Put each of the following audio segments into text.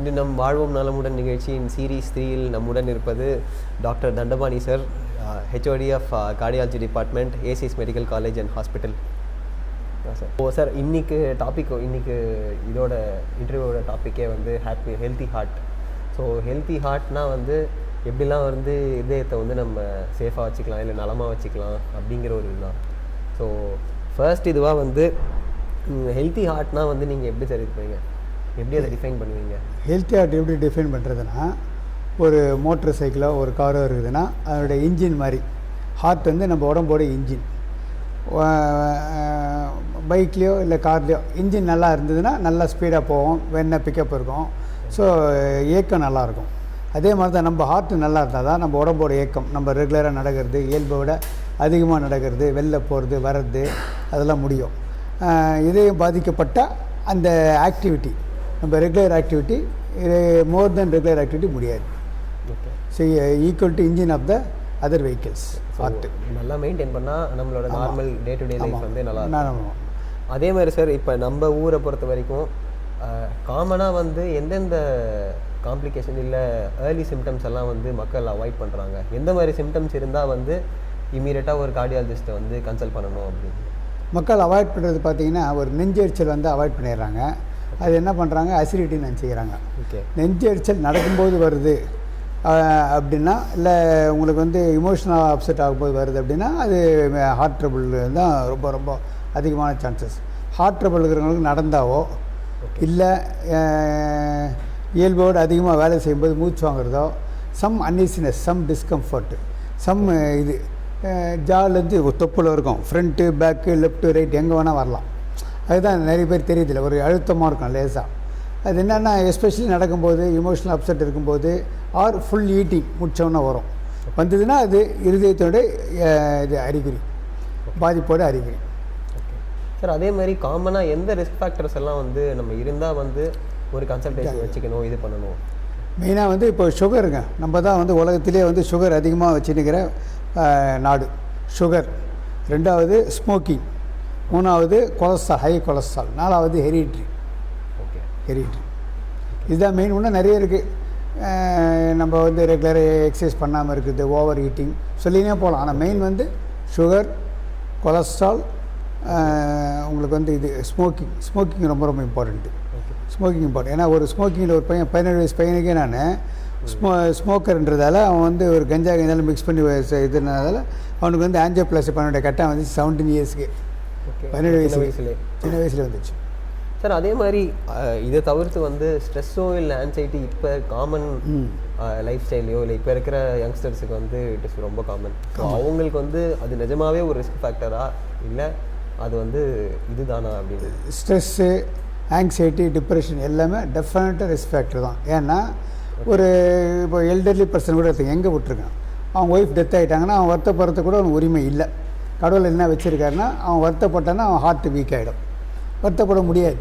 இன்று நம் வாழ்வோம் நலமுடன் நிகழ்ச்சியின் சீரீஸ் 3இல் நம்முடன் இருப்பது doctor Dhandapani sir, HOD of cardiology department, ACS medical college and hospital. Sir sir இன்னைக்கு இதோட இன்டர்வியூவோட டாப்பிக்கே வந்து ஹெல்த்தி ஹார்ட். ஸோ ஹெல்த்தி ஹார்ட்னால் வந்து எப்படிலாம் வந்து இதயத்தை வந்து நம்ம சேஃபாக வச்சுக்கலாம், இல்லை நலமாக வச்சுக்கலாம் அப்படிங்கிற ஒரு இதுதான். ஸோ ஃபர்ஸ்ட் இதுவாக வந்து ஹெல்த்தி ஹார்ட்னால் வந்து நீங்கள் எப்படி சார் இருப்பீங்க, எப்படி அதை டிஃபைன் பண்ணுவீங்க? ஹெல்த்தி ஹார்ட் எப்படி டிஃபைன் பண்ணுறதுன்னா, ஒரு மோட்டர் சைக்கிளோ ஒரு காரோ இருக்குதுன்னா அதனுடைய இன்ஜின் மாதிரி ஹார்ட் வந்து நம்ம உடம்போட இன்ஜின். பைக்லேயோ இல்லை கார்லேயோ இன்ஜின் நல்லா இருந்ததுன்னா நல்லா ஸ்பீடாக போவோம், வேணா பிக்கப் இருக்கும். ஸோ ஏக்கம் நல்லாயிருக்கும். அதே மாதிரி தான் நம்ம ஹார்ட்டு நல்லா இருந்தால் தான் நம்ம உடம்போட ஏக்கம், நம்ம ரெகுலராக நடக்கிறது, இயல்பை விட அதிகமாக நடக்கிறது, வெளில போகிறது வர்றது அதெல்லாம் முடியும். இதயம் பாதிக்கப்பட்டால் அந்த ஆக்டிவிட்டி, நம்ம regular activity more than regular activity முடியாது. Okay. So equal to engine of the other vehicles. Heart நல்லா மெயின்டைன் பண்ணால் நம்மளோட normal day to day life வந்து நல்லா இருக்கும். நான் அதே மாதிரி சார், இப்போ நம்ம ஊரை பொறுத்த வரைக்கும் காமனாக வந்து எந்தெந்த காம்ப்ளிகேஷன் இல்லை ஏர்லி சிம்டம்ஸ் எல்லாம் வந்து மக்கள் அவாய்ட் பண்ணுறாங்க, எந்த மாதிரி சிம்டம்ஸ் இருந்தால் வந்து இமீடியட்டாக ஒரு கார்டியாலஜிஸ்ட்டை வந்து கன்சல்ட் பண்ணணும் அப்படின்னு மக்கள் அவாய்ட் பண்ணுறது பார்த்திங்கன்னா, ஒரு நெஞ்செரிச்சல் வந்து அவாய்ட் பண்ணிடுறாங்க. அது என்ன பண்ணுறாங்க, அசிடிட்டின்னு நினச்சிக்கிறாங்க. ஓகே. நெஞ்செரிச்சல் நடக்கும்போது வருது அப்படின்னா, இல்லை உங்களுக்கு வந்து இமோஷனல் அப்செட் ஆகும்போது வருது அப்படின்னா, அது ஹார்ட் ட்ரபிள் தான் ரொம்ப ரொம்ப அதிகமான சான்சஸ். ஹார்ட் ட்ரபிள் இருக்கிறவங்களுக்கு நடந்தாவோ இல்லை இயல்போடு அதிகமாக வேலை செய்யும்போது மூச்சு வாங்குறதோ, some uneasiness, some discomfort, some இது ஜாலேருந்து தொப்புல இருக்கும், ஃப்ரண்ட்டு பேக்கு லெஃப்ட்டு ரைட் எங்கே வேணால் வரலாம். அதுதான் நிறைய பேர் தெரியுதில்ல, ஒரு அழுத்தமாக இருக்கும் லேசாக. அது என்னென்னா எஸ்பெஷலி நடக்கும்போது, இமோஷனல் அப்செட் இருக்கும்போது, ஆர் ஃபுல் ஈட்டிங் முடித்தோன்னே வரும். வந்ததுன்னா அது இருதயத்தோட இது அறிகுறி, பாதிப்போட அறிகுறி. சார் அதே மாதிரி காமனாக எந்த ரிஸ்க் ஃபேக்டர்ஸ் எல்லாம் வந்து நம்ம இருந்தால் வந்து ஒரு கன்சல்டேஷன் வச்சுக்கணும், இது பண்ணணும்? மெயினாக வந்து இப்போ சுகருங்க, நம்ம தான் வந்து உலகத்திலே வந்து சுகர் அதிகமாக வச்சுருக்கிற நாடு. சுகர், ரெண்டாவது ஸ்மோக்கிங், மூணாவது கொலஸ்ட்ரால், ஹை கொலஸ்ட்ரால், நாலாவது ஹெரிட்ரி. ஓகே. ஹெரிட்ரி இதுதான் மெயின். இன்னும் நிறைய இருக்குது. நம்ம வந்து ரெகுலராக எக்ஸசைஸ் பண்ணாமல் இருக்குது, ஓவர் ஈட்டிங் சொல்லினே போகலாம். ஆனால் மெயின் வந்து சுகர், கொலஸ்ட்ரால், உங்களுக்கு வந்து இது ஸ்மோக்கிங் ரொம்ப ரொம்ப இம்பார்ட்டண்ட்டு. Smoking important. ஏன்னா ஒரு ஸ்மோக்கிங்கில் ஒரு பையன் 17 வயசு பையனுக்கே நான் ஸ்மோக்கர்ன்றதால அவன் வந்து ஒரு கஞ்சா கஞ்சாலும் மிக்ஸ் பண்ணி இதுனால அவனுக்கு வந்து ஆஞ்சியோபிளாஸ்டி பண்ண வேண்டிய கட்டம் வந்து 17 இயர்ஸ்க்கு, 17 வயசுலேயே, சின்ன வயசுல வந்துச்சு. சார் அதே மாதிரி இதை தவிர்த்து வந்து ஸ்ட்ரெஸ்ஸோ இல்லை ஆன்சைட்டி இப்போ காமன் லைஃப் ஸ்டைலையோ இல்லை இப்போ இருக்கிற யங்ஸ்டர்ஸுக்கு வந்து இட் இஸ் ரொம்ப காமன். ஸோ அவங்களுக்கு வந்து அது நிஜமாகவே ஒரு ரிஸ்க் ஃபேக்டரா இல்லை அது வந்து இதுதானா அப்படின்னு? ஸ்ட்ரெஸ்ஸு, ஆங்ஸைட்டி, டிப்ரெஷன் எல்லாமே டெஃபினட்டாக ரிஸ்க் ஃபேக்டர் தான். ஏன்னா ஒரு இப்போ எல்டர்லி பர்சன் கூட எடுத்துங்க, எங்கே விட்டுருக்கான், அவன் ஒய்ஃப் டெத் ஆகிட்டாங்கன்னா அவன் வருத்தப்படுறது கூட அவனுக்கு உரிமை இல்லை. கடவுள் என்ன வச்சுருக்காருன்னா, அவன் வருத்தப்பட்டான்னா அவன் ஹார்ட்டு வீக் ஆகிடும். வருத்தப்பட முடியாது,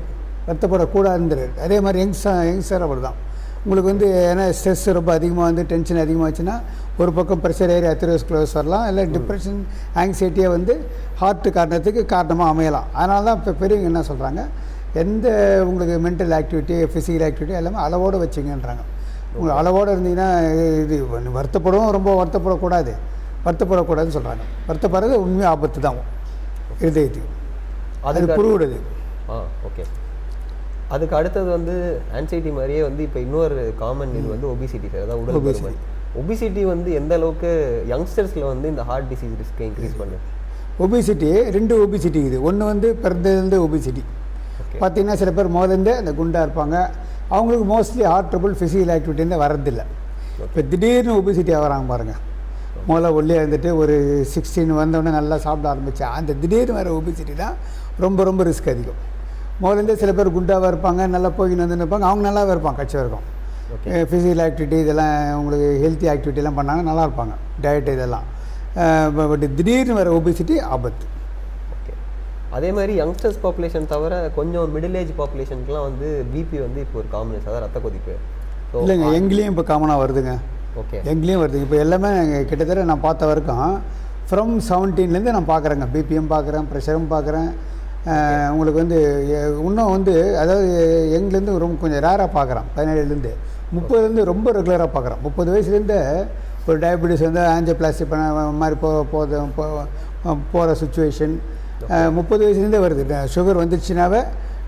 வருத்தப்படக்கூடாதுன்றது. அதே மாதிரி யங்ஸ்டர் அப்படி தான். உங்களுக்கு வந்து ஏன்னா ஸ்ட்ரெஸ் ரொம்ப அதிகமாக வந்து டென்ஷன் அதிகமாகச்சுன்னா ஒரு பக்கம் ப்ரெஷர் ஏறி அத்திரோஸ்க்ளோஸ் வரலாம், இல்லை டிப்ரெஷன், ஆங்ஸைட்டியாக வந்து ஹார்ட்டு காரணத்துக்கு காரணமாக அமையலாம். அதனால தான் இப்போ பெரியவங்க என்ன சொல்கிறாங்க, எந்த உங்களுக்கு மென்டல் ஆக்டிவிட்டி, ஃபிசிக்கல் ஆக்டிவிட்டி எல்லாமே அளவோடு வச்சுங்கன்றாங்க. உங்களுக்கு அளவோடு இருந்தீங்கன்னா இது வருத்தப்படவும் ரொம்ப வருத்தப்படக்கூடாதுன்னு சொல்கிறாங்க. வருத்தப்படுறது உண்மையாக ஆபத்து தான் இருதயத்துக்கு, அது புரிவிடுது. ஓகே. அதுக்கு அடுத்தது வந்து ஆன்சைட்டி மாதிரியே வந்து இப்போ இன்னொரு காமன் இது வந்து ஒபிசிட்டி சார். அதாவது உடல் பருமன். ஒபிசிட்டி வந்து எந்த அளவுக்கு யங்ஸ்டர்ஸில் வந்து இந்த ஹார்ட் டிசீஸ் ரிஸ்க்கை இன்க்ரீஸ் பண்ணுது? ஒபிசிட்டி 2 ஒபிசிட்டி இருக்குது. ஒன்று வந்து பிறந்ததுலேருந்து ஒபிசிட்டி பார்த்திங்கன்னா, சில பேர் முதலேருந்தே அந்த குண்டாக இருப்பாங்க, அவங்களுக்கு மோஸ்ட்லி ஹார்ட் ட்ரபிள் ஃபிசிக்கல் ஆக்டிவிட்டிருந்து வரதில்லை. இப்போ திடீர்னு ஒபிசிட்டி ஆகிறாங்க பாருங்கள். முதல்ல ஒல்லியாக இருந்துட்டு ஒரு 16 வந்தோடனே நல்லா சாப்பிட ஆரம்பித்தா அந்த திடீர்னு வர ஒபிசிட்டி தான் ரொம்ப ரொம்ப ரிஸ்க் அதிகம். முதலேருந்தே சில பேர் குண்டாக இருப்பாங்க, நல்லா போய்கின்னு வந்துன்னு இருப்பாங்க, அவங்க நல்லாவே இருப்பாங்க, கட்சி இருக்கும். ஃபிசிக்கல் ஆக்டிவிட்டி இதெல்லாம் உங்களுக்கு ஹெல்த்தி ஆக்டிவிட்டிலாம் பண்ணாங்க, நல்லா இருப்பாங்க, டயட் இதெல்லாம். பட் திடீர்னு வர ஒபிசிட்டி ஆபத்து. ஓகே. அதே மாதிரி யங்ஸ்டர்ஸ் பாப்புலேஷன் தவிர கொஞ்சம் மிடில் ஏஜ் பாப்புலேஷனுக்குலாம் வந்து பிபி வந்து இப்போ ஒரு காமன், அதாவது ரத்த கொதிப்பு. இல்லைங்க, எங்கேயும் இப்போ காமனாக வருதுங்க. ஓகே. எங்கேயும் வருது. இப்போ எல்லாமே கிட்டத்தட்ட நான் பார்த்த வரைக்கும் ஃப்ரம் 17லேருந்து நான் பார்க்குறேங்க. பிபிஎம் பார்க்குறேன், ப்ரெஷரும் பார்க்குறேன், உங்களுக்கு வந்து இன்னும் வந்து அதாவது எங்கேருந்து ரொம்ப கொஞ்சம் ரேராக பார்க்குறான். 17லேருந்து 30லேருந்து ரொம்ப ரெகுலராக பார்க்குறான். 30 வயசுலேருந்து ஒரு டயபெட்டிஸ் வந்து ஆஞ்சியோபிளாஸ்டி பண்ண மாதிரி போகிற சுச்சுவேஷன் 30 வயசுலேருந்தே வருது. சுகர் வந்துச்சுனாவே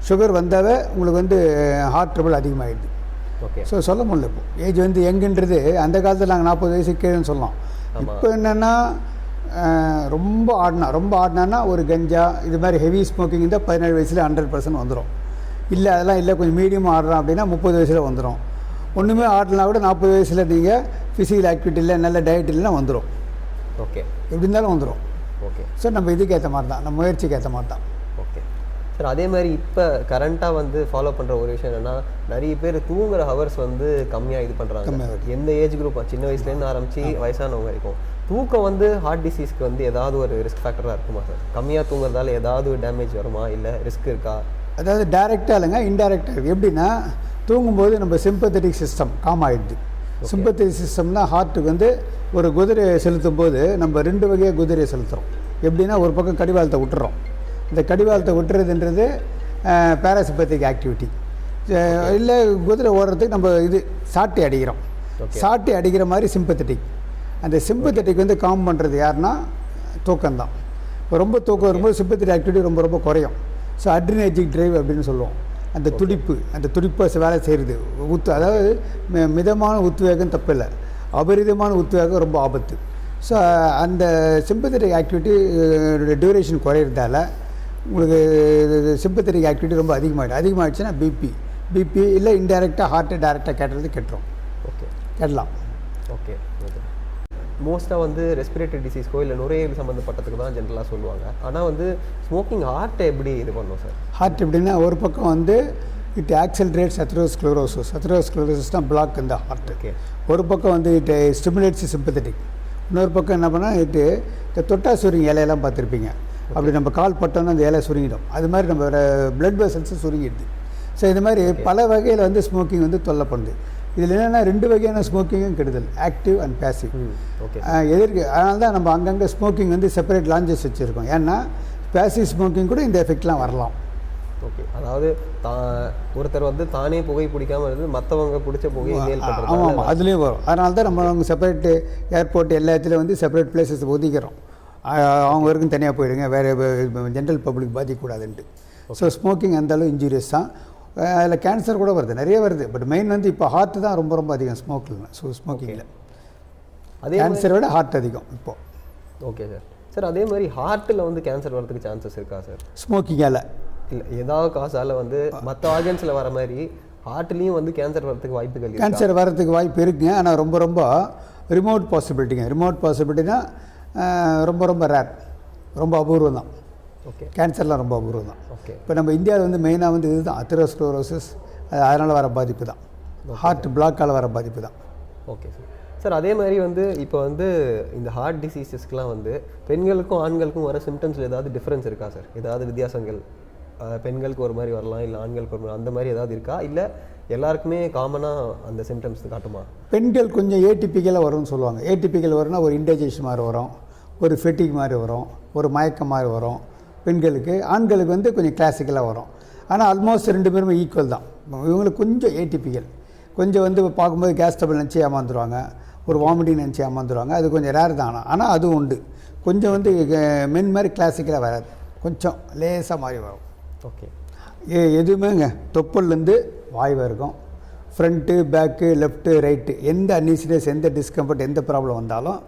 சுகர் வந்தாவே உங்களுக்கு வந்து ஹார்ட் ட்ரபிள் அதிகமாகிடுது. ஓகே. ஸோ சொல்ல முடியல இப்போ ஏஜ் வந்து எங்குன்றது அந்த காலத்தில் நாங்கள் 40 வயசுக்கு கீழேன்னு சொல்லலாம். இப்போ என்னென்னா ரொம்ப ஆடினான்னா ஒரு கஞ்சா இது மாதிரி ஹெவி ஸ்மோக்கிங் இருந்தால் 17 வயசில் 100% வந்துடும். இல்லை அதெல்லாம் இல்லை கொஞ்சம் மீடியமாக ஆடுறோம் அப்படின்னா 30 வயசில் வந்துடும். ஒன்றுமே ஆடலாம் கூட 40 வயசில் நீங்கள் ஃபிசிக்கல் ஆக்டிவிட்டி இல்லை நல்ல டயட் இல்லைன்னா வந்துடும். ஓகே. எப்படி இருந்தாலும் வந்துடும். ஓகே. ஸோ நம்ம இதுக்கு ஏற்ற மாதிரி தான், நம்ம முயற்சிக்கு ஏற்ற மாதிரி தான். Okay sir. அதே மாதிரி இப்போ கரண்ட்டாக வந்து ஃபாலோ பண்ணுற ஒரு விஷயம் என்னென்னா நிறைய பேர் தூங்குற ஹவர்ஸ் வந்து கம்மியாக இது பண்ணுறாங்க. எந்த ஏஜ் குரூப் சின்ன வயசுலேருந்து ஆரம்பித்து வயசானவங்க வரைக்கும் தூக்கம் வந்து ஹார்ட் டிசீஸ்க்கு வந்து ஏதாவது ஒரு ரிஸ்க் ஃபேக்டராக இருக்குமா சார்? கம்மியாக தூங்குறதால ஏதாவது டேமேஜ் வருமா, இல்லை ரிஸ்க் இருக்கா? அதாவது டைரெக்டாக இல்லைங்க, இன்டைரக்டாக இருக்குது. எப்படின்னா தூங்கும்போது நம்ம சிம்பத்தட்டிக் சிஸ்டம் காம் ஆகிடுது. சிம்பத்தட்டிக் சிஸ்டம்னா ஹார்ட்டுக்கு வந்து ஒரு குதிரையை செலுத்தும் போது நம்ம 2 வகையாக குதிரையை செலுத்துகிறோம். எப்படின்னா ஒரு பக்கம் கடிவாளத்தை விட்டுறோம். இந்த கடிவாளத்தை விட்டுறதுன்றது பேராசிம்பத்திக் ஆக்டிவிட்டி. இல்லை குதிரை ஓடுறதுக்கு நம்ம இது சாட்டி அடிக்கிறோம். சாட்டி அடிக்கிற மாதிரி சிம்பத்தட்டிக். அந்த சிம்பத்தட்டிக் வந்து காம் பண்ணுறது யாருன்னா தூக்கம்தான். இப்போ ரொம்ப தூக்கம் வரும்போது சிம்பத்தட்டிக் ஆக்டிவிட்டி ரொம்ப ரொம்ப குறையும். ஸோ அட்ரினர்ஜிக் டிரைவ் அப்படின்னு சொல்லுவோம். அந்த துடிப்பை வேலை செய்கிறது அதாவது மிதமான உத்வேகம் தப்பு இல்லை, அபரிதமான உத்வேகம் ரொம்ப ஆபத்து. ஸோ அந்த சிம்பத்தட்டிக் ஆக்டிவிட்டி டியூரேஷன் குறையிறதால உங்களுக்கு சிம்பத்தட்டிக் ஆக்டிவிட்டி ரொம்ப அதிகமாகிடுச்சுன்னா பிபி இல்லை இன்டைரக்டாக ஹார்ட்டை டைரெக்டாக கெட்டுரும். ஓகே, கெடலாம். ஓகே. மோஸ்ட்டாக வந்து ரெஸ்பிரேட்டரி டிசீஸ்க்கோ இல்லை நுரையீரல் சம்மந்தப்பட்டதுக்கு தான் ஜென்ரலாக சொல்லுவாங்க. ஆனால் வந்து ஸ்மோக்கிங் ஹார்ட்டை எப்படி இது பண்ணும் சார்? ஹார்ட் எப்படின்னா ஒரு பக்கம் வந்து இட் ஆக்சலரேட்ஸ் அத்ரோஸ்க்ளரோசிஸ்னால் பிளாக் இந்த ஹார்ட். ஓகே. ஒரு பக்கம் வந்து இட் ஸ்டிமுலேட்ஸ் சிம்பத்தட்டிக். இன்னொரு பக்கம் என்ன பண்ணால் இந்த தொட்டா சுருங்கி இலையெல்லாம் பார்த்துருப்பீங்க. அப்படி நம்ம கால் பட்டோன்னா அந்த இலை சுருங்கிடும். அது மாதிரி நம்ம பிளட் வெசல்ஸு சுருங்கிடுது. ஸோ இது மாதிரி பல வகையில் வந்து ஸ்மோக்கிங் வந்து தொல்லை பண்ணுது. இதில் என்னென்னா 2 வகையான ஸ்மோக்கிங்கும் கெடுதல், ஆக்டிவ் அண்ட் பேசிவ். அதனால தான் நம்ம அங்கங்கே ஸ்மோக்கிங் வந்து செப்பரேட் லான்ச்சஸ் வச்சுருக்கோம். ஏன்னா பேசிவ் ஸ்மோக்கிங் கூட இந்த எஃபெக்ட்லாம் வரலாம். ஓகே. அதாவது ஒருத்தர் வந்து தானே புகை பிடிக்காமல் இருந்து மற்றவங்க பிடிச்ச புகையை இன்ஹேல் பண்ணுறது. ஆமாம், அதுலேயும் வரும். அதனால தான் நம்ம செப்பரேட்டு ஏர்போர்ட் எல்லா இடத்துலையும் வந்து செப்பரேட் பிளேசஸ் ஒதுக்கிறோம். அவங்க வரைக்கும் தனியாக போயிடுங்க, வேறு ஜென்ரல் பப்ளிக் பாதிக்கக்கூடாதுன்ட்டு. ஸோ ஸ்மோக்கிங் அந்தளவு இன்ஜூரியஸ் தான். அதில் கேன்சர் கூட வருது, நிறைய வருது. பட் மெயின் வந்து இப்போ ஹார்ட் தான் ரொம்ப ரொம்ப அதிகம் ஸ்மோக்கிங்கில். அதே கேன்சரை விட ஹார்ட் அதிகம் இப்போது. Okay sir. சார் அதே மாதிரி ஹார்ட்டில் வந்து கேன்சர் வரதுக்கு சான்சஸ் இருக்கா சார்? ஸ்மோக்கிங்கால் இல்லை, ஏதாவது காசால் வந்து மற்ற ஆர்கன்ஸில் வர மாதிரி ஹார்ட்லேயும் வந்து கேன்சர் வரதுக்கு வாய்ப்புகள்? கேன்சர் வரதுக்கு வாய்ப்பு இருக்குங்க. ஆனால் ரொம்ப ரொம்ப ரிமோட் பாசிபிலிட்டினா ரொம்ப ரொம்ப ரேர், ரொம்ப அபூர்வம் தான். ஓகே. கேன்சர்லாம் ரொம்ப அபூர்வம் தான். ஓகே. இப்போ நம்ம இந்தியாவில் வந்து மெயினாக வந்து இதுதான் அத்ரோஸ்க்ளரோசிஸ், அதனால் வர பாதிப்பு தான். ஹார்ட் பிளாக்கால் வர பாதிப்பு தான். Okay sir. சார் அதே மாதிரி வந்து இப்போ வந்து இந்த ஹார்ட் டிசீசஸ்க்கெலாம் வந்து பெண்களுக்கும் ஆண்களுக்கும் வர சிம்டம்ஸில் ஏதாவது டிஃப்ரென்ஸ் இருக்கா சார்? ஏதாவது வித்தியாசங்கள்? பெண்களுக்கு ஒரு மாதிரி வரலாம், இல்லை ஆண்களுக்கு ஒரு மாதிரி, அந்த மாதிரி ஏதாவது இருக்கா? இல்லை எல்லாருக்குமே காமனாக அந்த சிம்டம்ஸ் காட்டுமா? பெண்கள் கொஞ்சம் ஏடிபிக்கலாக வரும்னு சொல்லுவாங்க. ஏடிபிக்கல் வரும்னா ஒரு இன்டைஜேஷன் மாதிரி வரும், ஒரு ஃபெட்டிக் மாதிரி வரும், ஒரு மயக்கம் மாதிரி வரும் பெண்களுக்கு. ஆண்களுக்கு வந்து கொஞ்சம் கிளாசிக்கலாக வரும். ஆனால் ஆல்மோஸ்ட் 2 பேருமே ஈக்குவல் தான். இவங்களுக்கு கொஞ்சம் ஏடிபிக்கல், கொஞ்சம் வந்து பார்க்கும்போது கேஸ் ட்ரபிள் நினச்சி ஏமாந்துருவாங்க, ஒரு வாமிட்டிங் நினச்சி ஏமாந்துருவாங்க. அது கொஞ்சம் ரேர் தான். ஆனால் அதுவும் உண்டு. கொஞ்சம் வந்து மென் மாதிரி கிளாசிக்கலாக வராது, கொஞ்சம் லேசாக மாதிரி வரும். ஓகே. எதுவுமேங்க தொப்புள்லேருந்து வாய் வரைக்கும், ஃப்ரண்ட்டு பேக்கு லெஃப்ட்டு ரைட்டு, எந்த அன்ஈசினஸ், எந்த டிஸ்கம்ஃபர்ட், எந்த ப்ராப்ளம் வந்தாலும்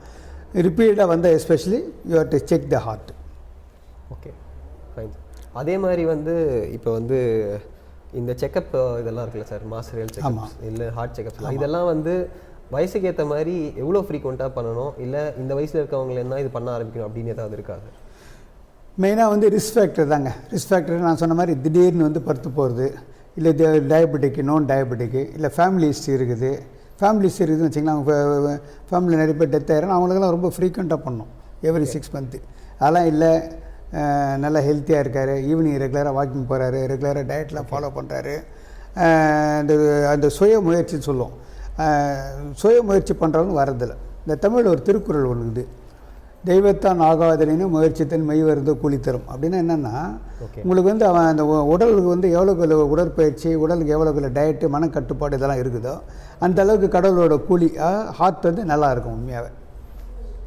ரிப்பீட்டாக வந்தால் especially you have to check the heart. Okay, fine. அதே மாதிரி வந்து இப்போ வந்து இந்த செக்கப் இதெல்லாம் இருக்குல்ல சார், மாஸ்டரியல் செக்அப்ஸ் இல்லை ஹார்ட் செக்அப்ஸ்லாம், இதெல்லாம் வந்து வயசுக்கு ஏற்ற மாதிரி எவ்வளோ ஃப்ரீக்வெண்ட்டாக பண்ணணும், இல்லை இந்த வயசில் இருக்கவங்களை என்ன இது பண்ண ஆரம்பிக்கணும் அப்படின்னு ஏதாவது இருக்காது? மெயினாக வந்து ரிஸ்க் ஃபேக்டர் தாங்க. ரிஸ்க் ஃபேக்டர் நான் சொன்ன மாதிரி திடீர்னு வந்து படுத்து போகிறது, இல்லை டயபெட்டிக்கு, நான் டயபெட்டிக்கு, இல்லை ஃபேமிலி ஹிஸ்ட்ரி இருக்குதுன்னு வச்சிங்களேன். அவங்க ஃபேமிலியில் நிறைய பேர் டெத் ஆகிடும், அவங்களுக்கெல்லாம் ரொம்ப ஃப்ரீக்வெண்ட்டாக பண்ணணும், எவ்ரி 6 மந்த்து. அதெல்லாம் இல்லை, நல்லா ஹெல்த்தியாக இருக்கார், ஈவினிங் ரெகுலராக வாக்கிங் போகிறாரு, ரெகுலராக டயட்லாம் ஃபாலோ பண்ணுறாரு, அந்த சுய முயற்சின்னு சொல்லுவோம். சுய முயற்சி பண்ணுறவங்க வர்றதில்லை. இந்த தமிழில் ஒரு திருக்குறள் ஒன்று இருக்குது, தெய்வத்தான் ஆகாதலின்னு முயற்சித்தன் மெய் வருது கூலி தரும். அப்படின்னா என்னென்னா, உங்களுக்கு வந்து அவன் அந்த உடலுக்கு வந்து எவ்வளோக்குள்ள உடற்பயிற்சி, உடலுக்கு எவ்வளோக்குள்ள டயட்டு, மனக்கட்டுப்பாடு இதெல்லாம் இருக்குதோ அந்த அளவுக்கு கடவுளோட கூலி ஹார்ட் வந்து நல்லா இருக்கும் உண்மையாகவே.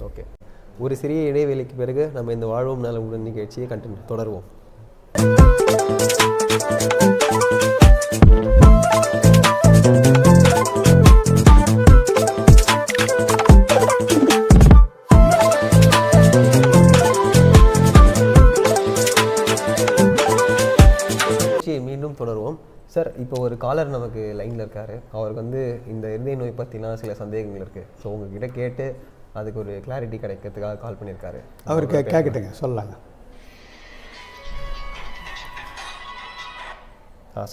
ஓகே, ஒரு சிறிய இடைவேளைக்கு பிறகு நம்ம இந்த வாழ்வோம் நலமுடன் நிகழ்ச்சியை கண்டினியூ தொடருவோம். மீண்டும் தொடருவோம். சார், இப்போ ஒரு காலர் நமக்கு லைனில் இருக்கார். அவருக்கு வந்து இந்த இருதய நோய் பற்றிலாம் சில சந்தேகங்கள் இருக்குது. ஸோ உங்ககிட்ட கேட்டு அதுக்கு ஒரு கிளாரிட்டி கிடைக்கிறதுக்காக கால் பண்ணியிருக்காரு. அவருக்கு கேட்குறேங்க, சொல்லலாங்க.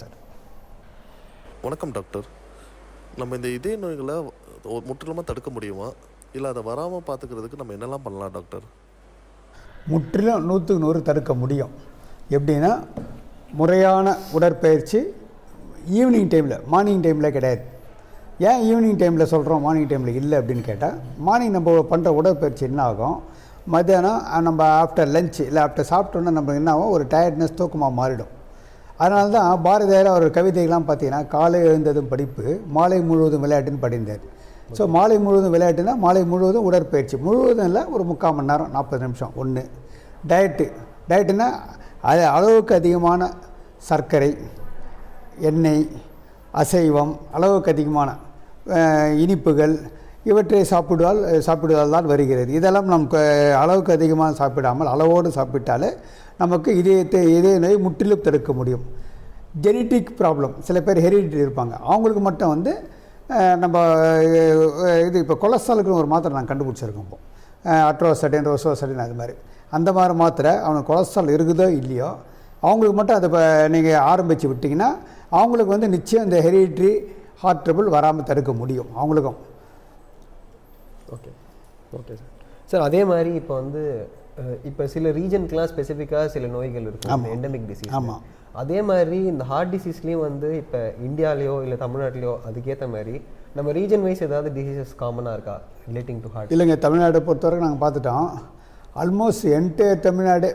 சார் வணக்கம் டாக்டர். நம்ம இந்த இதய நோய்களை முற்றிலுமாக தடுக்க முடியுமா, இல்லை அதை வராமல் பார்த்துக்கிறதுக்கு நம்ம என்னெல்லாம் பண்ணலாம் டாக்டர்? முற்றிலும் 100க்கு 100 தடுக்க முடியும். எப்படின்னா, முறையான உடற்பயிற்சி ஈவினிங் டைமில், மார்னிங் டைமில் கிடையாது. ஏன் ஈவினிங் டைமில் சொல்கிறோம், மார்னிங் டைமில் இல்லை அப்படின்னு கேட்டால், மார்னிங் நம்ம பண்ணுற உடற்பயிற்சி என்ன ஆகும், மத்தியானம் நம்ம ஆஃப்டர் லஞ்ச் இல்லை ஆஃப்டர் சாப்பிட்டோன்னா நம்ம என்ன ஆகும், ஒரு டயர்ட்னஸ் தூக்கமாக மாறிடும். அதனால தான் பாரதியார் அவர் கவிதைகள்லாம் பார்த்தீங்கன்னா, காலை எழுந்ததும் படிப்பு, மாலை முழுவதும் விளையாட்டுன்னு படிந்தார். ஸோ மாலை முழுவதும் விளையாட்டுனா மாலை முழுவதும் உடற்பயிற்சி, முழுவதும் இல்லை ஒரு 3/4 மணி நேரம் 40 நிமிஷம். ஒன்று டயட்டுன்னா அது அளவுக்கு அதிகமான சர்க்கரை, எண்ணெய், அசைவம், அளவுக்கு அதிகமான இனிப்புகள் இவற்றை சாப்பிடுவதால் தான் வருகிறது. இதெல்லாம் நமக்கு அளவுக்கு அதிகமாக சாப்பிடாமல் அளவோடு சாப்பிட்டாலே நமக்கு இதய நோய் முற்றிலும் தடுக்க முடியும். ஜெனட்டிக் ப்ராப்ளம், சில பேர் ஹெரிடிட்டி இருப்பாங்க, அவங்களுக்கு மட்டும் வந்து நம்ம இது இப்போ கொலஸ்ட்ராலுக்குன்னு ஒரு மாத்திரை நாங்கள் கண்டுபிடிச்சிருக்கோம். இப்போ அட்ரோசட்டின், ரோசோசட்டின், அது மாதிரி அந்த மாதிரி மாத்திரை அவனுக்கு கொலஸ்ட்ரால் இருக்குதோ இல்லையோ அவங்களுக்கு மட்டும் அதை இப்போ நீங்கள் ஆரம்பித்து விட்டிங்கன்னா அவங்களுக்கு வந்து நிச்சயம் இந்த ஹெரிடிட்ரி ஹார்ட் ட்ரபிள் வராமல் தடுக்க முடியும் அவங்களுக்கும். Okay okay sir. சார், அதே மாதிரி இப்போ வந்து இப்போ சில ரீஜனுக்குலாம் ஸ்பெசிஃபிக்காக சில நோய்கள் இருக்கும், எண்டமிக் டிசீஸ். ஆமாம், அதே மாதிரி இந்த ஹார்ட் டிசீஸ்லேயும் வந்து இப்போ இந்தியாவிலையோ இல்லை தமிழ்நாட்டிலையோ அதுக்கேற்ற மாதிரி நம்ம ரீஜன் வைஸ் ஏதாவது டிசீசஸ் காமனாக இருக்கா ரிலேட்டிங் டு ஹார்ட்? இல்லைங்க, தமிழ்நாடை பொறுத்தவரைக்கும் நாங்கள் பார்த்துட்டோம். ஆல்மோஸ்ட் என்டையர் தமிழ்நாடு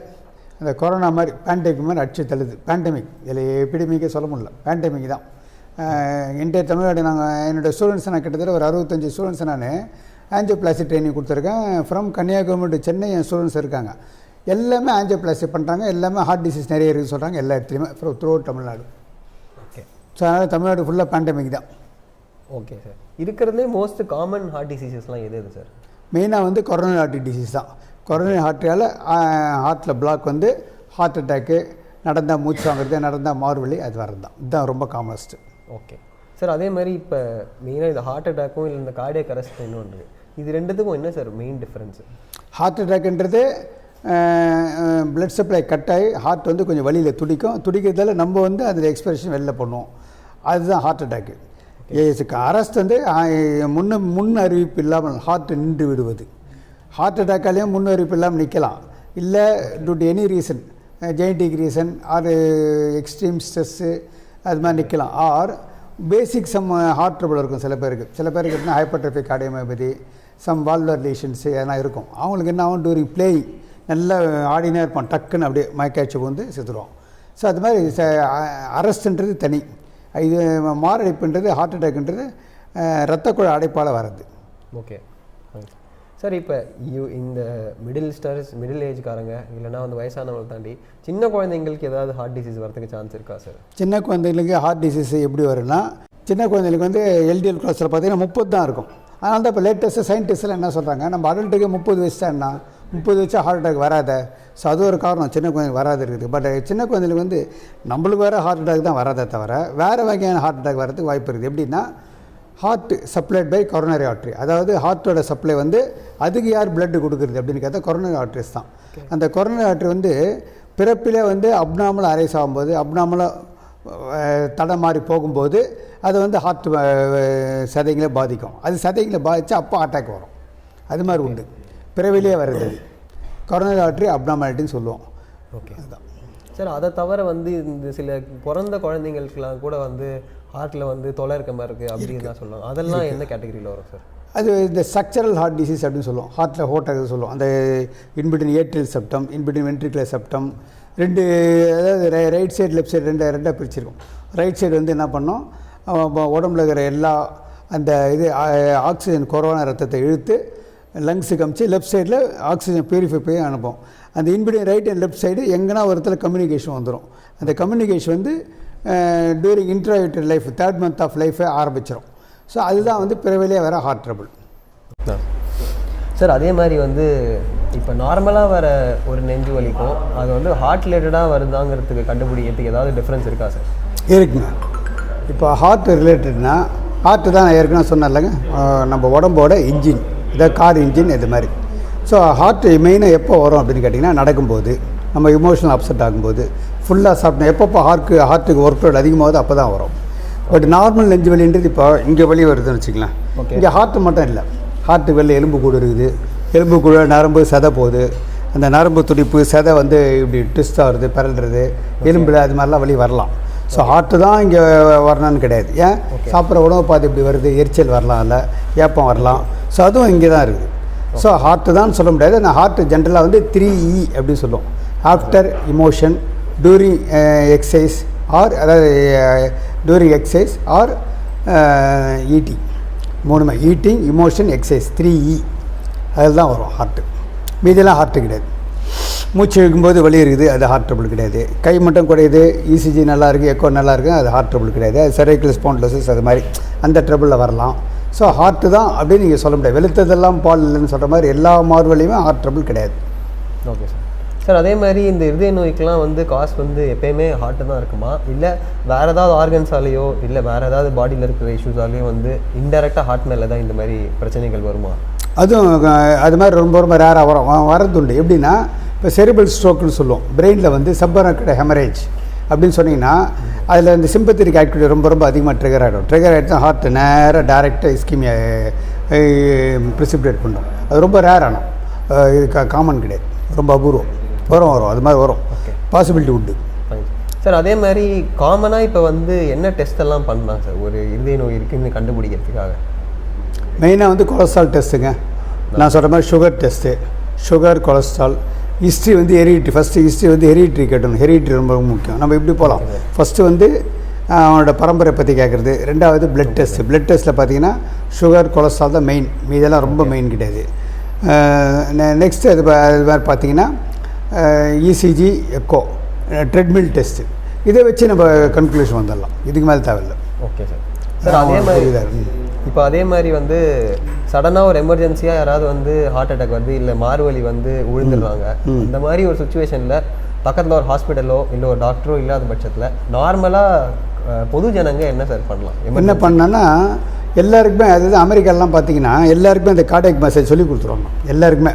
அந்த கொரோனா மாதிரி பேண்டமிக் மாதிரி அடிச்சு தள்ளுது. பேண்டமிக் இதில் எபிடமிக்கே சொல்ல முடியல, பேண்டமிக் தான். என்டையர் தமிழ்நாடு நாங்கள் என்னோடய ஸ்டூடெண்ட்ஸ் நான் கிட்டத்தட்ட ஒரு 65 ஸ்டூடெண்ட்ஸ் நான் ஆஞ்சியோபிளாஸ்டி ட்ரைனிங் கொடுத்துருக்கேன். ஃப்ரம் கன்னியாகுமரி டு சென்னை என் ஸ்டூடெண்ட்ஸ் இருக்காங்க. எல்லாமே ஆஞ்சியோபிளாஸ்டி பண்ணுறாங்க, எல்லாமே ஹார்ட் டிசீஸ் நிறைய இருக்குது சொல்கிறாங்க, எல்லா இடத்துலையுமே through out Tamil Nadu. Okay, so அதனால் தமிழ்நாடு ஃபுல்லாக பேண்டமிக் தான். Okay sir. இருக்கிறதுலே மோஸ்ட் காமன் ஹார்ட் டிசீசஸ்லாம் எது சார்? மெயினாக வந்து கொரோனரி ஆர்டரி டிசீஸ் தான். கொரோனரி ஆர்டரியால் ஹார்ட்டில் பிளாக் வந்து ஹார்ட் அட்டாக்கு, நடந்தால் மூச்சு வாங்குறது, நடந்தால் மார்வலி, அது வரது தான். இதுதான் ரொம்ப காமனஸ்ட்டு. Okay sir. அதே மாதிரி இப்போ மெயினாக இந்த ஹார்ட் அட்டாக்கும் இல்லை இந்த கார்டியக் அரெஸ்ட் இன்னொன்று, இது ரெண்டுத்துக்கும் என்ன சார் மெயின் டிஃப்ரென்ஸு? ஹார்ட் அட்டாக்ன்றது பிளட் சப்ளை கட் ஆகி ஹார்ட் வந்து கொஞ்சம் வலியில் துடிக்கிறதால நம்ம வந்து அதில் எக்ஸ்பிரஷன் வெளில பண்ணுவோம், அதுதான் ஹார்ட் அட்டாக்கு. அரெஸ்ட் வந்து முன் அறிவிப்பு இல்லாமல் ஹார்ட் நின்று விடுவது. ஹார்ட் அட்டாக்காலேயும் முன் அறிவிப்பு இல்லாமல் நிற்கலாம், இல்லை due to any reason, genetic reason or extreme stress அது மாதிரி நிற்கலாம். Or basic some heart trouble இருக்கும் சில பேருக்கு எப்படின்னா hypertrophic cardiomyopathy, some valvular lesions அதெல்லாம் இருக்கும். அவங்களுக்கு என்ன ஆகும், டூரிங் பிளேயிங் நல்லா ஆடினே இருப்பான், டக்குன்னு அப்படியே மயக்காய்ச்சி வந்து செத்துருவோம். ஸோ அது மாதிரி அரெஸ்ட்ன்றது தனி, இது மாரடைப்புன்றது ஹார்ட் அட்டாக்ன்றது இரத்த குழாய் அடைப்பால் வர்றது. Okay sir. இப்போ இந்த மிடில் ஏஜ்காரங்க இல்லைனா வந்து வயசானவங்களை தாண்டி சின்ன குழந்தைங்களுக்கு ஏதாவது ஹார்ட் டிசீஸ் வரதுக்கு சான்ஸ் இருக்கா சார்? சின்ன குழந்தைங்களுக்கு ஹார்ட் டிசீஸ் எப்படி வரும்னா, சின்ன குழந்தைங்களுக்கு வந்து எல்டிஎல் கொலஸ்ட்ரால் பார்த்தீங்கன்னா 30 தான் இருக்கும். அதனால தான் இப்போ லேட்டஸ்ட்டு சயின்டிஸ்ட்லாம் என்ன சொல்கிறாங்க, நம்ம அடல்ட்டுக்கு 30 வயசு தான், என்ன 30 வயசா ஹார்ட் அட்டாக் வராத. ஸோ அது ஒரு காரணம் சின்ன குழந்தைங்க வராது இருக்குது. பட் சின்ன குழந்தைங்களுக்கு வந்து நம்மளுக்கு வேறு ஹார்ட் அட்டாக் தான் வராதே தவிர வேறு வகையான ஹார்ட் அட்டாக் வரதுக்கு வாய்ப்பு இருக்குது. எப்படின்னா, heart supplied by coronary artery, அதாவது ஹார்ட்டோட சப்ளை வந்து அதுக்கு யார் பிளட்டு கொடுக்குறது அப்படின்னு கேட்டால் கொரோனரி ஆர்ட்ரிஸ் தான். அந்த கொரோனரி ஆர்ட்ரி வந்து பிறப்பிலே வந்து அப்நார்மலாக அரைஸ் ஆகும்போது, அப்நார்மலாக தடம் மாறி போகும்போது அது வந்து ஹார்ட் சதைகளை பாதிக்கும். அது சதைகளை பாதித்தா அப்போ அட்டாக் வரும். அது மாதிரி உண்டு, பிறவிலே வருது. கொரோனரி ஆர்ட்ரி அப்நார்மாலிட்டின்னு சொல்லுவோம். ஓகே, அதுதான் சார். அதை தவிர வந்து இந்த சில பிறந்த குழந்தைங்களுக்குலாம் கூட வந்து ஹார்ட்டில் வந்து தொலை இருக்க மாதிரி இருக்குது அப்படின்னு தான் சொல்லுவாங்க. அதெல்லாம் எந்த கேட்டகரியில் வரும் சார்? அது இந்த ஸ்ட்ரக்சரல் ஹார்ட் டிசீஸ் அப்படின்னு சொல்லுவோம். ஹார்ட்டில் ஹோட்டாக சொல்லுவோம். அந்த in between atrial septum, in between ventricular septum, ரெண்டு, அதாவது ரைட் சைடு லெஃப்ட் சைடு ரெண்டாக பிரிச்சிருக்கும். ரைட் சைடு வந்து என்ன பண்ணோம், உடம்புல இருக்கிற எல்லா அந்த இது ஆக்சிஜன் குறைவான ரத்தத்தை இழுத்து லங்ஸுக்கு அமிச்சு லெஃப்ட் சைடில் ஆக்சிஜன் பியூரிஃபை போய் அனுப்போம். அந்த in between right and left side எங்கன்னா ஒரு இடத்துல கம்யூனிகேஷன் வந்துடும். அந்த கம்யூனிகேஷன் வந்து during intrauterine life 3rd month of லைஃபை ஆரம்பிச்சிடும். ஸோ அதுதான் வந்து பிறவிலே வர ஹார்ட் ட்ரபிள். சார் அதே மாதிரி வந்து இப்போ நார்மலாக வர ஒரு நெஞ்சு வலிக்கும் அது வந்து ஹார்ட் ரிலேட்டடாக வருதாங்கிறதுக்கு கண்டுபிடிக்கிறதுக்கு ஏதாவது டிஃப்ரென்ஸ் இருக்கா சார்? இருக்குங்க. இப்போ ஹார்ட் ரிலேட்டட்னா ஹார்ட்டு தான் நான் ஏற்கனவே சொன்னேன்லங்க, நம்ம உடம்போட இன்ஜின், இதான் கார் இன்ஜின் இது மாதிரி. ஸோ ஹார்ட்டு மெயினாக எப்போ வரும் அப்படின்னு கேட்டிங்கன்னா, நடக்கும்போது, நம்ம இமோஷனல் அப்செட் ஆகும்போது, ஃபுல்லாக சாப்பிட்டோம், எப்பப்போ ஹார்ட்டுக்கு ஒர்க் லோட் அதிகமாகுது அப்போ தான் வரும். பட் நார்மல் நெஞ்சு வலின்றது இப்போ இங்கே வலி வருதுன்னு வச்சுக்கலாம். இங்கே ஹார்ட்டு மட்டும் இல்லை, ஹார்ட்டு வெளில எலும்பு கூடு இருக்குது, எலும்பு கூட நரம்பு சதை போகுது, அந்த நரம்பு துடிப்பு சதை வந்து இப்படி ட்விஸ்ட் ஆகுறது, பரல்றது, எலும்பில் அது மாதிரிலாம் வலி வரலாம். ஸோ ஹார்ட்டு தான் இங்கே வரணும்னு கிடையாது. ஏன் சாப்பிட்ற உணவு பார்த்து இப்படி வருது, எரிச்சல் வரலாம், இல்லை ஏப்பம் வரலாம். ஸோ அதுவும் இங்கே தான் இருக்குது. ஸோ ஹார்ட்டு தான் சொல்ல முடியாது. நான் ஹார்ட்டு ஜென்ரலாக வந்து 3E அப்படின்னு சொல்லுவோம். After emotion, during exercise or, அதாவது டூரிங் எக்ஸசைஸ் ஆர் ஈட்டிங், மூணுமே ஈட்டிங், இமோஷன், எக்ஸசைஸ், 3E அதில் தான் வரும் ஹார்ட்டு. மீதியெல்லாம் ஹார்ட்டு கிடையாது. மூச்சு இழுக்கும்போது வலி இருக்குது, அது ஹார்ட் ட்ரபிள் கிடையாது. கை மட்டும் குறையுது, இசிஜி நல்லா இருக்குது, எக்கோ நல்லா இருக்குது, அது ஹார்ட் ட்ரபிள் கிடையாது. அது செரைக்கல் ஸ்பான்டிலோசிஸ் அது மாதிரி அந்த ட்ரபிளில் வரலாம். ஸோ ஹார்ட்டு தான் அப்படின்னு நீங்கள் சொல்ல முடியாது. வெளுத்ததெல்லாம் பால் இல்லைன்னு சொல்கிற மாதிரி எல்லா மார்வலையுமே ஹார்ட் ட்ரபிள் கிடையாது. Okay sir. சார் அதே மாதிரி இந்த இருதய நோய்க்கெலாம் வந்து காசு வந்து எப்போயுமே ஹார்ட்டு தான் இருக்குமா, இல்லை வேறு ஏதாவது ஆர்கன்ஸாலேயோ இல்லை வேறு ஏதாவது பாடியில் இருக்கிற இஷ்யூஸாலேயோ வந்து இன்டெரக்டாக ஹார்ட் மேலே தான் இந்த மாதிரி பிரச்சனைகள் வருமா? அதுவும் அது மாதிரி ரொம்ப ரொம்ப ரேராக வரதுண்டு. எப்படின்னா, இப்போ செரிபிரல் ஸ்ட்ரோக்குன்னு சொல்லுவோம். பிரெயினில் வந்து சப்பரக்கட ஹெமரேஜ் அப்படின்னு சொன்னிங்கன்னா, அதில் இந்த சிம்பத்திக் ஆக்டிவிட்டி ரொம்ப ரொம்ப அதிகமாக ட்ரிகர் ஆகிடும். ட்ரிகர் ஆகிட்டு தான் ஹார்ட்டு நேராக டேரெக்டாக இஸ்கிமியா ப்ரிசிபிடேட் பண்ணும். அது ரொம்ப ரேர் ஆனால் இது காமன் கிடையாது, ரொம்ப அபூர்வம். வரும் அது மாதிரி வரும், பாசிபிலிட்டி உண்டு. சார் அதே மாதிரி காமனாக இப்போ வந்து என்ன டெஸ்ட் எல்லாம் பண்ணலாம் சார் ஒரு இருதய நோய் இருக்குன்னு கண்டுபிடிக்கிறதுக்காக? மெயினாக வந்து கொலஸ்ட்ரால் டெஸ்ட்டுங்க. நான் சொல்கிற மாதிரி sugar test, sugar, cholesterol, history வந்து ஹெரிட்ரி. ஃபஸ்ட்டு ஹிஸ்ட்ரி வந்து ஹெரிட்ரி கேட்டணும். ஹெரிட்ரி ரொம்ப முக்கியம். நம்ம இப்படி போகலாம். ஃபஸ்ட்டு வந்து அவனோட பரம்பரை பற்றி கேட்குறது. ரெண்டாவது பிளட் டெஸ்ட்டு. பிளட் டெஸ்ட்டில் பார்த்தீங்கன்னா சுகர், கொலஸ்ட்ரால் தான் மெயின், இதெல்லாம் ரொம்ப மெயின் கிடையாது. நெக்ஸ்ட்டு அது மாதிரி பார்த்தீங்கன்னா இசிஜி, எக்கோ, ட்ரெட்மில் டெஸ்ட்டு, இதை வச்சு நம்ம கன்க்ளூஷன் வந்துடலாம். இதுக்கு மேலே தேவையில்லை. Okay sir. சார் அதே மாதிரி இப்போ அதே மாதிரி வந்து சடனாக ஒரு எமர்ஜென்சியாக யாராவது வந்து ஹார்ட் அட்டாக் வருது, இல்லை மார்வலி வந்து விழுந்துடுறாங்க, இந்த மாதிரி ஒரு சுச்சுவேஷனில் பக்கத்தில் ஒரு ஹாஸ்பிட்டலோ இல்லை ஒரு டாக்டரோ இல்லாத பட்சத்தில் நார்மலாக பொது ஜனங்க என்ன சார் பண்ணலாம்? என்ன பண்ணோன்னா, எல்லாருக்குமே அதாவது அமெரிக்காலாம் பார்த்தீங்கன்னா எல்லாருக்குமே அந்த கார்டியாக் மசாஜ் சொல்லி கொடுத்துருவாங்க. எல்லாருக்குமே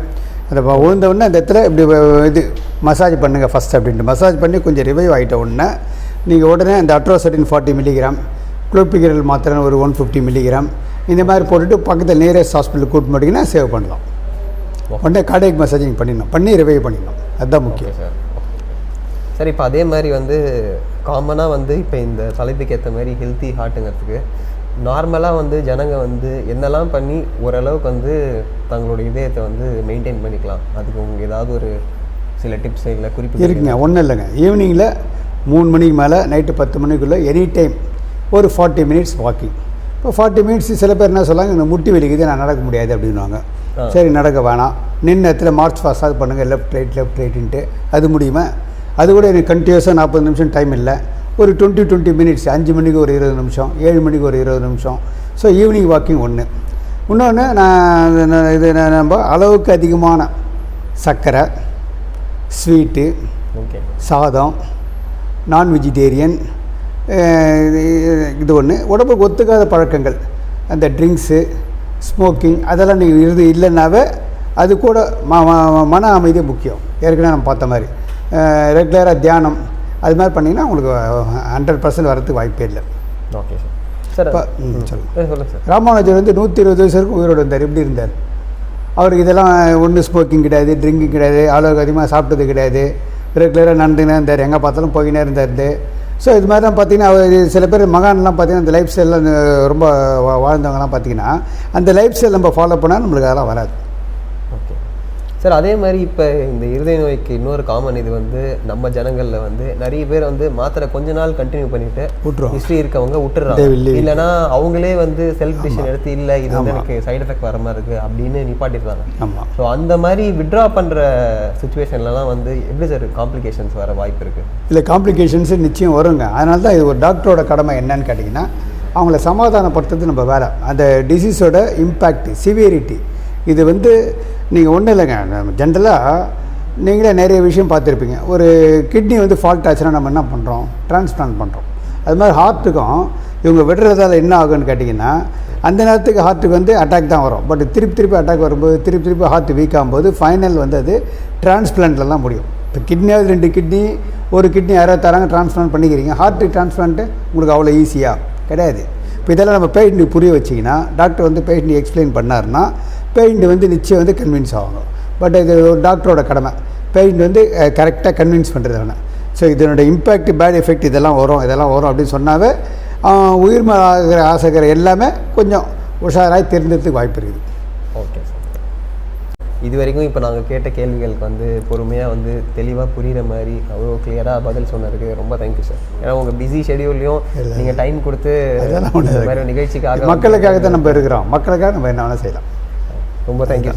அந்த விழுந்தவுடனே அந்த இடத்துல இப்படி இது மசாஜ் பண்ணுங்கள் ஃபஸ்ட் அப்படின்ட்டு மசாஜ் பண்ணி கொஞ்சம் ரிவைவ் ஆகிட்ட உடனே நீங்கள் உடனே அந்த அட்ரோசட்டின் 40 மில்லிகிராம், குளோபிகிரல் மாத்திரை ஒரு 150 மில்லிகிராம் இந்த மாதிரி போட்டுட்டு பக்கத்தில் நியரஸ்ட் ஹாஸ்பிட்டலுக்கு கூப்பிட்டு போட்டிங்கன்னா சேவ் பண்ணலாம். உடனே கார்டியாக் மசாஜிங் பண்ணி ரிவைவ் பண்ணிடணும். அதுதான் முக்கியம் சார். சார் இப்போ அதே மாதிரி வந்து காமனாக வந்து இப்போ இந்த தலைப்புக்கு ஏற்ற மாதிரி ஹெல்த்தி ஹார்ட்டுங்கிறதுக்கு நார்மலாக வந்து ஜனங்க வந்து என்னெல்லாம் பண்ணி ஓரளவுக்கு வந்து தங்களோட இதயத்தை வந்து மெயின்டைன் பண்ணிக்கலாம், அதுக்கு உங்களுக்கு ஏதாவது ஒரு சில டிப்ஸ் இல்லை குறிப்பு இருக்குங்க? ஒன்றும் இல்லைங்க. ஈவினிங்கில் 3 மணிக்கு மேலே நைட்டு 10 மணிக்குள்ளே எனி டைம் ஒரு 40 மினிட்ஸ் வாக்கிங். இப்போ 40 மினிட்ஸ் சில பேர் என்ன சொல்லுவாங்க, இந்த முட்டி வலிக்குது, நான் நடக்க முடியாது அப்படின்வாங்க. சரி, நடக்க வேணாம், நின்று இடத்துல மார்ச் ஃபாஸ்டாக பண்ணுங்கள், லெஃப்ட் ரைட்டுன்ட்டு. அது முடியுமா? அது கூட எனக்கு கண்டினியூஸாக 40 நிமிஷம் டைம் இல்லை. ஒரு 20 மினிட்ஸ், 5 மணிக்கு ஒரு 20 நிமிஷம், 7 மணிக்கு ஒரு 20 நிமிஷம். ஸோ ஈவினிங் வாக்கிங் ஒன்று. இன்னொன்று, நம்ம அளவுக்கு அதிகமான சர்க்கரை, ஸ்வீட்டு, சாதம், நான் வெஜிடேரியன், இது ஒன்று. உடம்புக்கு ஒத்துக்காத பழக்கங்கள், அந்த ட்ரிங்க்ஸு, ஸ்மோக்கிங், அதெல்லாம் நீங்கள் இல்லைன்னாவே அது கூட மன அமைதி முக்கியம். ஏற்கனவே நம்ம பார்த்த மாதிரி ரெகுலராக தியானம் அது மாதிரி பண்ணிங்கன்னா உங்களுக்கு 100% வரதுக்கு வாய்ப்பே இல்லை. Okay sir. இப்போ சொல்லுங்கள் சார். ராமானுஜர் வந்து 120 வயசு வரைக்கும் உயிரோடு இருந்தார். எப்படி இருந்தார்? அவருக்கு இதெல்லாம் ஒன்றும் ஸ்மோக்கிங் கிடையாது, ட்ரிங்கிங் கிடையாது, அளவுக்கு அதிகமாக சாப்பிட்டது கிடையாது, ரெகுலராக நடந்துனே இருந்தார், எங்கே பார்த்தாலும் போயினே இருந்தார். ஸோ இது மாதிரி தான் பார்த்தீங்கன்னா சில பேர் மகான்லாம் பார்த்தீங்கன்னா அந்த லைஃப் ஸ்டைலில் ரொம்ப வாழ்ந்தவங்கலாம் பார்த்தீங்கன்னா அந்த லைஃப் ஸ்டைல் நம்ம ஃபாலோ பண்ணால் நம்மளுக்கு அதெல்லாம் வராது. ஓகே சார், அதே மாதிரி இப்போ இந்த இருதய நோய்க்கு இன்னொரு காமன் இது வந்து நம்ம ஜனங்களில் வந்து நிறைய பேர் வந்து மாத்திரை கொஞ்ச நாள் கண்டினியூ பண்ணிட்டு விட்டுருவோம், ஹிஸ்ட்ரி இருக்கவங்க விட்டுறாங்க. இல்லைனா அவங்களே வந்து செல்ஃப் டிசிஷன் எடுத்து இல்லை இது வந்து எனக்கு சைடு எஃபெக்ட் வர மாதிரி இருக்குது அப்படின்னு நிப்பாட்டிடுறாங்க. ஆமாம். ஸோ அந்த மாதிரி விட்ரா பண்ணுற சுச்சுவேஷன்லலாம் வந்து எப்படி சார் காம்ப்ளிகேஷன்ஸ் வர வாய்ப்பு இருக்குது? இல்லை, காம்ப்ளிகேஷன்ஸு நிச்சயம் வருங்க. அதனால தான் இது ஒரு டாக்டரோட கடமை என்னன்னு கேட்டிங்கன்னா அவங்கள சமாதானப்படுத்துறது நம்ம வேலை. அந்த டிசீஸோட இம்பேக்ட் சிவியரிட்டி இது வந்து நீங்கள் ஒன்றும் இல்லைங்க, ஜென்ரலாக நீங்களே நிறைய விஷயம் பார்த்துருப்பீங்க. ஒரு கிட்னி வந்து ஃபால்ட் ஆச்சுன்னா நம்ம என்ன பண்ணுறோம், டிரான்ஸ்பிளான்ட் பண்ணுறோம். அது மாதிரி ஹார்ட்டுக்கும் இவங்க விடுறதால என்ன ஆகுன்னு கேட்டிங்கன்னா அந்த நேரத்துக்கு ஹார்ட்டுக்கு வந்து அட்டாக் தான் வரும். பட் திருப்பி அட்டாக் வரும்போது திருப்பி ஹார்ட் வீக் ஆகும்போது ஃபைனல் வந்து அது டிரான்ஸ்பிளான்ட்டில் தான் முடியும். இப்போ கிட்னியாவது 2 கிட்னி ஒரு கிட்னி யாராவது தராங்க டிரான்ஸ்பிளான்ட் பண்ணிக்கிறீங்க. ஹார்ட்டு டிரான்ஸ்பிளான்ட்டு உங்களுக்கு அவ்வளோ ஈஸியாக கிடையாது. இப்போ இதெல்லாம் நம்ம பேஷண்ட்டுக்கு புரிய வச்சிங்கன்னா டாக்டர் வந்து பேஷண்ட்டு எக்ஸ்பிளைன் பண்ணாருன்னா பேஷண்ட் வந்து நிச்சயம் வந்து கன்வின்ஸ் ஆகணும். பட் இது ஒரு டாக்டரோட கடமை, பேஷண்ட் வந்து கரெக்டாக கன்வின்ஸ் பண்ணுறது வேணும். ஸோ இதனோட இம்பேக்ட் பேட் எஃபெக்ட் இதெல்லாம் வரும் அப்படின்னு சொன்னாவே உயிர் ஆகிற ஆசைக்கிற எல்லாமே கொஞ்சம் உஷாராக தெரிஞ்சதுக்கு வாய்ப்பு இருக்குது. ஓகே சார், இது வரைக்கும் இப்போ நாங்கள் கேட்ட கேள்விகளுக்கு வந்து பொறுமையாக வந்து தெளிவாக புரிகிற மாதிரி அவ்வளோ கிளியராக பதில் சொன்னதுக்கு ரொம்ப தேங்க்யூ சார். ஏன்னா உங்கள் பிஸி ஷெடியூல்லையும் நீங்கள் டைம் கொடுத்து வேறு நிகழ்ச்சிக்காக மக்களுக்காக தான் நம்ம இருக்கிறோம், மக்களுக்காக நம்ம என்ன வேணால் செய்யலாம். ரொம்ப தேங்க்யூ.